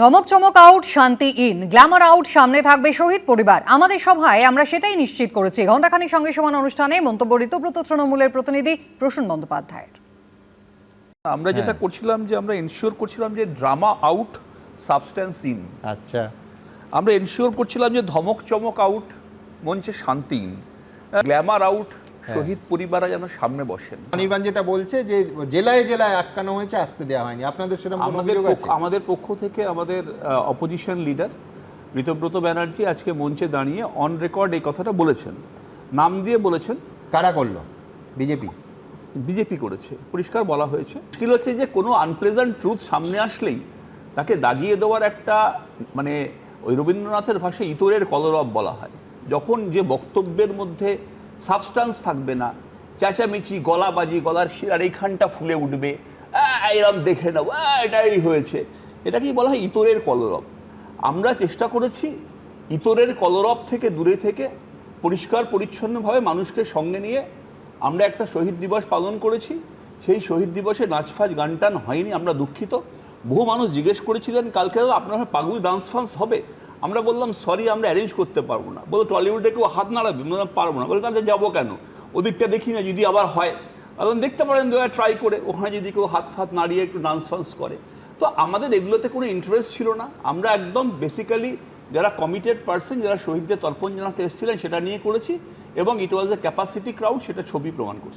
ধমক চমক আউট, শান্তি ইন, গ্ল্যামার আউট, সামনে থাকবে শহীদ পরিবার। আমাদের সভায় আমরা সেটাই নিশ্চিত করেছি। ঘণ্টাখানিক সঙ্গে সমান অনুষ্ঠানে মন্তব্য ঋতব্রত তৃণমূলের প্রতিনিধি প্রসূন বন্দ্যোপাধ্যায়ের। আমরা যেটা করছিলাম যে আমরা এনশিওর করছিলাম যে ড্রামা আউট, সাবস্ট্যান্স ইন। আচ্ছা, আমরা এনশিওর করছিলাম যে ধমক চমক আউট, মঞ্চে শান্তি ইন, গ্ল্যামার আউট, শহীদ পরিবাররা যেন সামনে বসেন। অনির্বাণ যেটা বলছে যে জেলায় জেলায় আটকানো হয়েছে, আসতে দেওয়া হয়নি, আপনাদের সেরকম কোনো অভিযোগ আছে? আমাদের পক্ষ থেকে আমাদের অপোজিশন লিডার ঋতব্রত ব্যানার্জি আজকে মঞ্চে দাঁড়িয়ে অন রেকর্ড এই কথাটা বলেছেন, নাম দিয়ে বলেছেন। কারা করলো? বিজেপি করেছে, পরিষ্কার বলা হয়েছে। মুশকিল হচ্ছে যে কোনো আনপ্লেজেন্ট ট্রুথ সামনে আসলেই তাকে দাগিয়ে দেওয়ার একটা মানে ওই রবীন্দ্রনাথের ভাষায় ইতরের কলরব বলা হয়। যখন যে বক্তব্যের মধ্যে সাবস্টান্স থাকবে না, চেঁচামেচি, গলাবাজি, গলার শিরার এইখানটা ফুলে উঠবে, এরম দেখে নাও, এটাই হয়েছে, এটাকেই বলা হয় ইতরের কলরব। আমরা চেষ্টা করেছি ইতরের কলরব থেকে দূরে থেকে পরিষ্কার পরিচ্ছন্নভাবে মানুষকে সঙ্গে নিয়ে আমরা একটা শহীদ দিবস পালন করেছি। সেই শহীদ দিবসে নাচফাজ গান টান হয়নি, আমরা দুঃখিত। বহু মানুষ জিজ্ঞেস করেছিলেন কালকে আপনার পাগলু ডান্স ফান্স হবে, আমরা বললাম সরি, আমরা অ্যারেঞ্জ করতে পারবো না। বলো টলিউডে কেউ হাত নাড়াবে, বললাম পারবো না। বলে তাহলে যাবো কেন, ওদিকটা দেখি না, যদি আবার হয় এখন দেখতে পারেন ট্রাই করে ওখানে যদি কেউ হাত ফাত নাড়িয়ে একটু ডান্স ফান্স করে। তো আমাদের এগুলোতে কোনো ইন্টারেস্ট ছিল না। আমরা একদম বেসিক্যালি যারা কমিটেড পার্সন, যারা শহীদদের তর্পণ জানাতে এসেছিলেন সেটা নিয়ে করেছি, এবং ইট ওয়াজ এ ক্যাপাসিটি ক্রাউড, সেটা ছবি প্রমাণ করছে।